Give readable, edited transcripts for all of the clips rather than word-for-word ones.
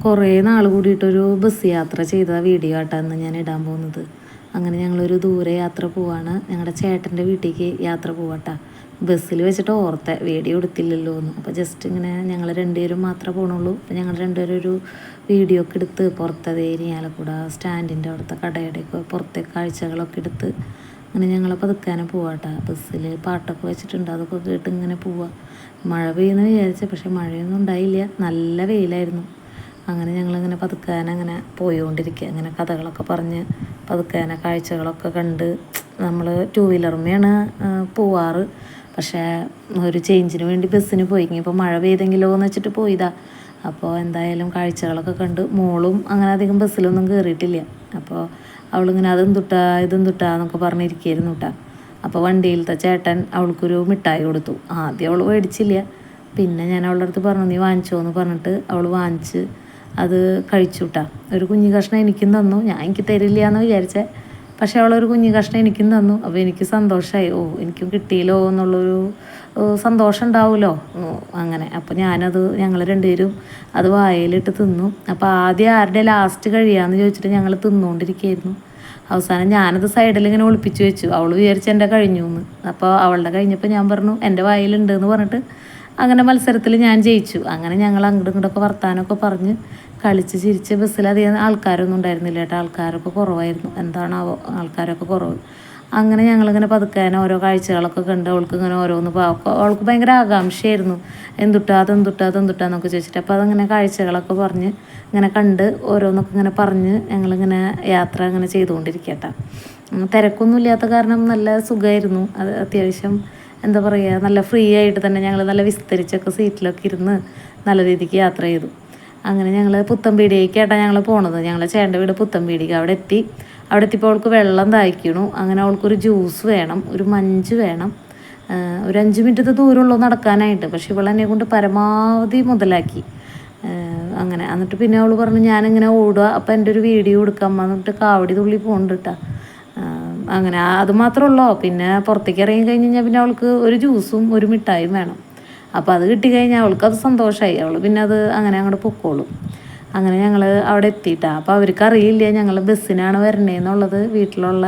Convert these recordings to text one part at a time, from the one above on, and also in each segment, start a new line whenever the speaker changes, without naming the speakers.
കുറേ നാൾ കൂടിയിട്ടൊരു ബസ് യാത്ര ചെയ്ത വീഡിയോ ആട്ടാന്ന് ഞാൻ ഇടാൻ പോകുന്നത്. അങ്ങനെ ഞങ്ങളൊരു ദൂരെ യാത്ര പോവാണ്. ഞങ്ങളുടെ ചേട്ടൻ്റെ വീട്ടിലേക്ക് യാത്ര പോവാട്ടാ. ബസ്സിൽ വെച്ചിട്ട് ഓർത്തെ വീഡിയോ എടുത്തില്ലല്ലോ എന്ന്. അപ്പോൾ ജസ്റ്റ് ഇങ്ങനെ ഞങ്ങൾ രണ്ടുപേരും മാത്രമേ പോകണുള്ളൂ. അപ്പോൾ ഞങ്ങൾ രണ്ടുപേരും ഒരു വീഡിയോ ഒക്കെ എടുത്ത് പുറത്തതേ ഇരിയാലക്കൂട സ്റ്റാൻഡിൻ്റെ അവിടുത്തെ കടയുടെയൊക്കെ പുറത്തെ കാഴ്ചകളൊക്കെ എടുത്ത് അങ്ങനെ ഞങ്ങൾ പതുക്കാനെ പോവാട്ടാ. ബസ്സിൽ പാട്ടൊക്കെ വെച്ചിട്ടുണ്ട്, അതൊക്കെ കേട്ട് ഇങ്ങനെ പോവാം. മഴ പെയ്യുന്ന വിചാരിച്ച, പക്ഷെ മഴയൊന്നും ഉണ്ടായില്ല, നല്ല വെയിലായിരുന്നു. അങ്ങനെ ഞങ്ങളിങ്ങനെ പതുക്കാനെ അങ്ങനെ പോയിക്കൊണ്ടിരിക്കുക, ഇങ്ങനെ കഥകളൊക്കെ പറഞ്ഞ് പതുക്കാനെ കാഴ്ചകളൊക്കെ കണ്ട്. നമ്മൾ ടൂ വീലറുമ്മയാണ് പോവാറ്, പക്ഷേ ഒരു ചേഞ്ചിന് വേണ്ടി ബസ്സിന് പോയി. ഇപ്പോൾ മഴ പെയ്തെങ്കിലോ എന്ന് വെച്ചിട്ട് പോയതാ. അപ്പോൾ എന്തായാലും കാഴ്ചകളൊക്കെ കണ്ട്. മോളും അങ്ങനെ അധികം ബസ്സിലൊന്നും കയറിയിട്ടില്ല. അപ്പോൾ അവളിങ്ങനെ ഇതും തുട്ടാ എന്നൊക്കെ പറഞ്ഞിരിക്കുകയായിരുന്നു കേട്ടോ. അപ്പോൾ വണ്ടിയിലത്തെ ചേട്ടൻ അവൾക്കൊരു മിഠായി കൊടുത്തു. ആദ്യം അവൾ മേടിച്ചില്ല, പിന്നെ ഞാൻ അവളുടെ അടുത്ത് പറഞ്ഞു നീ വാങ്ങിച്ചോ എന്ന് പറഞ്ഞിട്ട് അവൾ വാങ്ങിച്ച് അത് കഴിച്ചു കേട്ടോ. ഒരു കുഞ്ഞു കഷ്ണം എനിക്കും തന്നു. എനിക്ക് തരില്ല എന്ന് വിചാരിച്ചേ, പക്ഷേ അവളൊരു കുഞ്ഞു കഷ്ണം എനിക്കും തന്നു. അപ്പോൾ എനിക്ക് സന്തോഷമായി. എനിക്കും കിട്ടിയല്ലോ എന്നുള്ളൊരു സന്തോഷം ഉണ്ടാവുമല്ലോ അങ്ങനെ. അപ്പോൾ ഞങ്ങൾ രണ്ടുപേരും അത് വായിലിട്ട് തിന്നു. അപ്പോൾ ആദ്യം ആരുടെ ലാസ്റ്റ് കഴിയാമെന്ന് ചോദിച്ചിട്ട് ഞങ്ങൾ തിന്നുകൊണ്ടിരിക്കുകയായിരുന്നു. അവസാനം ഞാനത് സൈഡിൽ ഇങ്ങനെ ഒളിപ്പിച്ച് വെച്ചു. അവൾ വിചാരിച്ച് എൻ്റെ കഴിഞ്ഞു എന്ന്. അപ്പോൾ അവളുടെ കഴിഞ്ഞപ്പോൾ ഞാൻ പറഞ്ഞു എൻ്റെ വായിലുണ്ട് എന്ന് പറഞ്ഞിട്ട് അങ്ങനെ മത്സരത്തിൽ ഞാൻ ജയിച്ചു. അങ്ങനെ ഞങ്ങൾ അങ്ങോട്ടും ഇങ്ങോട്ടൊക്കെ വർത്താനമൊക്കെ പറഞ്ഞ് കളിച്ച് ചിരിച്ച് ബസ്സിലധികം ആൾക്കാരൊന്നും ഉണ്ടായിരുന്നില്ല കേട്ടോ. ആൾക്കാരൊക്കെ കുറവായിരുന്നു. എന്താണാവോ ആൾക്കാരൊക്കെ കുറവ്. അങ്ങനെ ഞങ്ങളിങ്ങനെ പതുക്കാനെ ഓരോ കാഴ്ചകളൊക്കെ കണ്ട് അവൾക്ക് ഇങ്ങനെ ഓരോന്ന് അവൾക്ക് ഭയങ്കര ആകാംക്ഷയായിരുന്നു. അതെന്തുട്ടാന്നൊക്കെ ചോദിച്ചിട്ട്. അപ്പോൾ അതങ്ങനെ കാഴ്ചകളൊക്കെ പറഞ്ഞ് ഇങ്ങനെ കണ്ട് ഓരോന്നൊക്കെ ഇങ്ങനെ പറഞ്ഞ് ഞങ്ങളിങ്ങനെ യാത്ര ഇങ്ങനെ ചെയ്തുകൊണ്ടിരിക്കട്ടോ. തിരക്കൊന്നും ഇല്ലാത്ത കാരണം നല്ല സുഖമായിരുന്നു. അത് അത്യാവശ്യം എന്താ പറയുക, നല്ല ഫ്രീ ആയിട്ട് തന്നെ ഞങ്ങൾ നല്ല വിസ്തരിച്ചൊക്കെ സീറ്റിലൊക്കെ ഇരുന്ന് നല്ല രീതിക്ക് യാത്ര ചെയ്തു. അങ്ങനെ ഞങ്ങൾ പുത്തൻപീടിയേക്കായിട്ടാണ് ഞങ്ങൾ പോണത്. ഞങ്ങളെ ചേട്ടൻ്റെ വീട് പുത്തൻപീടിക. അവിടെ എത്തിയപ്പോൾ അവൾക്ക് വെള്ളം ദാഹിക്കണു. അങ്ങനെ അവൾക്കൊരു ജ്യൂസ് വേണം, ഒരു മഞ്ച് വേണം. ഒരു 5 മിനിറ്റത്തെ ദൂരമുള്ളൂ നടക്കാനായിട്ട്, പക്ഷെ ഇവളെന്നെ കൊണ്ട് പരമാവധി മുതലാക്കി. അങ്ങനെ എന്നിട്ട് പിന്നെ അവൾ പറഞ്ഞു ഞാനിങ്ങനെ ഓടുക, അപ്പോൾ എൻ്റെ ഒരു വീഡിയോ എടുക്കാൻ എന്നിട്ട് കാവടി തുള്ളി പോകുന്നുണ്ട് കേട്ടോ. അങ്ങനെ അത് മാത്രമുള്ളൂ. പിന്നെ പുറത്തേക്ക് ഇറങ്ങി കഴിഞ്ഞ് കഴിഞ്ഞാൽ പിന്നെ അവൾക്ക് ഒരു ജ്യൂസും ഒരു മിഠായും വേണം. അപ്പോൾ അത് കിട്ടിക്കഴിഞ്ഞാൽ അവൾക്കത് സന്തോഷമായി. അവൾ പിന്നെ അത് അങ്ങനെ അങ്ങോട്ട് പൊക്കോളും. അങ്ങനെ ഞങ്ങൾ അവിടെ എത്തിയിട്ടാണ്. അപ്പോൾ അവർക്കറിയില്ല ഞങ്ങൾ ബസ്സിനാണ് വരണേന്നുള്ളത്. വീട്ടിലുള്ള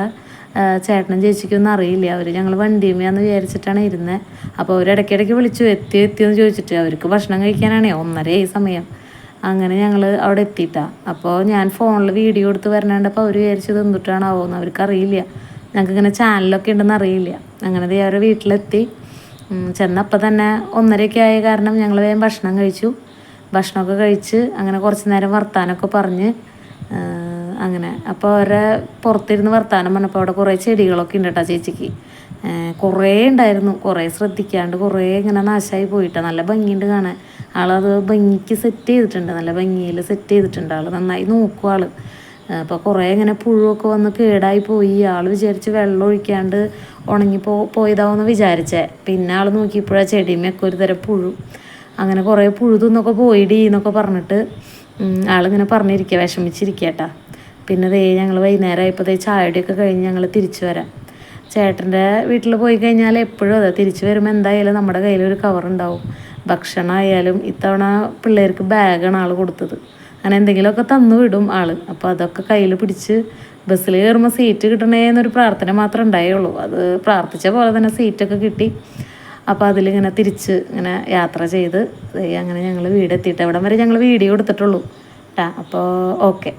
ചേട്ടനും ചേച്ചിക്കൊന്നും അറിയില്ല. ഞങ്ങൾ വണ്ടിയുമെന്ന് വിചാരിച്ചിട്ടാണ് ഇരുന്നത്. അപ്പോൾ അവർ ഇടയ്ക്കിടയ്ക്ക് വിളിച്ചു എത്തിയെന്ന് ചോദിച്ചിട്ട്. അവർക്ക് ഭക്ഷണം കഴിക്കാനാണേ 1:30 സമയം. അങ്ങനെ ഞങ്ങൾ അവിടെ എത്തിയിട്ടാണ്. അപ്പോൾ ഞാൻ ഫോണിൽ വീഡിയോ എടുത്ത് വരണേണ്ടപ്പോൾ അവർ വിചാരിച്ചത് എന്തുട്ടാണാവോ എന്ന്. അവർക്കറിയില്ല, ഞങ്ങൾക്കിങ്ങനെ ചാനലൊക്കെ ഉണ്ടെന്ന് അറിയില്ല. അങ്ങനെ അവരുടെ വീട്ടിലെത്തി. ചെന്നപ്പോൾ തന്നെ 1:30 ആയ കാരണം ഞങ്ങൾ വേഗം ഭക്ഷണം കഴിച്ചു. ഭക്ഷണമൊക്കെ കഴിച്ച് അങ്ങനെ കുറച്ച് നേരം വർത്താനമൊക്കെ പറഞ്ഞ് അങ്ങനെ. അപ്പോൾ അവരെ പുറത്തിരുന്ന് വർത്താനം പറഞ്ഞപ്പോൾ അവിടെ കുറേ ചെടികളൊക്കെ ഉണ്ട് കേട്ടോ ചേച്ചിക്ക്. കുറേ ഉണ്ടായിരുന്നു. കുറേ ശ്രദ്ധിക്കാണ്ട് കുറേ ഇങ്ങനെ നാശമായി പോയിട്ടാണ്. നല്ല ഭംഗിയുണ്ട് കാണാൻ. ആളത് ഭംഗിക്ക് സെറ്റ് ചെയ്തിട്ടുണ്ട്, നല്ല ഭംഗിയിൽ സെറ്റ് ചെയ്തിട്ടുണ്ട്. ആൾ നന്നായി നോക്കും ആൾ. അപ്പോൾ കുറേ ഇങ്ങനെ പുഴുവൊക്കെ വന്ന് കേടായി പോയി. ആൾ വിചാരിച്ച് വെള്ളം ഒഴിക്കാണ്ട് പോയതാവെന്ന് വിചാരിച്ചേ. പിന്നെ ആൾ നോക്കിയപ്പോഴാണ് ചെടിമൊക്കെ ഒരു തരം പുഴു. അങ്ങനെ കുറേ പുഴുതൊന്നൊക്കെ പോയിടി എന്നൊക്കെ പറഞ്ഞിട്ട് ആളിങ്ങനെ പറഞ്ഞിരിക്കുക, വിഷമിച്ചിരിക്കുക കേട്ടാ. പിന്നെ ഞങ്ങൾ വൈകുന്നേരമായപ്പോൾ ചായയുടെയൊക്കെ കഴിഞ്ഞ് ഞങ്ങൾ തിരിച്ചു വരാം. ചേട്ടൻ്റെ വീട്ടിൽ പോയി കഴിഞ്ഞാൽ എപ്പോഴും അതെ, തിരിച്ചു വരുമ്പോൾ എന്തായാലും നമ്മുടെ കയ്യിലൊരു കവറുണ്ടാവും. ഭക്ഷണമായാലും ഇത്തവണ പിള്ളേർക്ക് ബാഗാണ് ആൾ കൊടുത്തത്. അങ്ങനെ എന്തെങ്കിലുമൊക്കെ തന്നു വിടും ആൾ. അപ്പോൾ അതൊക്കെ കയ്യിൽ പിടിച്ച് ബസ്സിൽ കയറുമ്പോൾ സീറ്റ് കിട്ടണേ എന്നൊരു പ്രാർത്ഥന മാത്രമേ ഉണ്ടായുള്ളൂ. അത് പ്രാർത്ഥിച്ച പോലെ തന്നെ സീറ്റൊക്കെ കിട്ടി. അപ്പോൾ അതിലിങ്ങനെ തിരിച്ച് ഇങ്ങനെ യാത്ര ചെയ്ത് അങ്ങനെ ഞങ്ങൾ വീടെത്തിയിട്ട് അവിടം വരെ ഞങ്ങൾ വീഡിയോ എടുത്തിട്ടുള്ളൂ കേട്ടോ. അപ്പോൾ ഓക്കെ.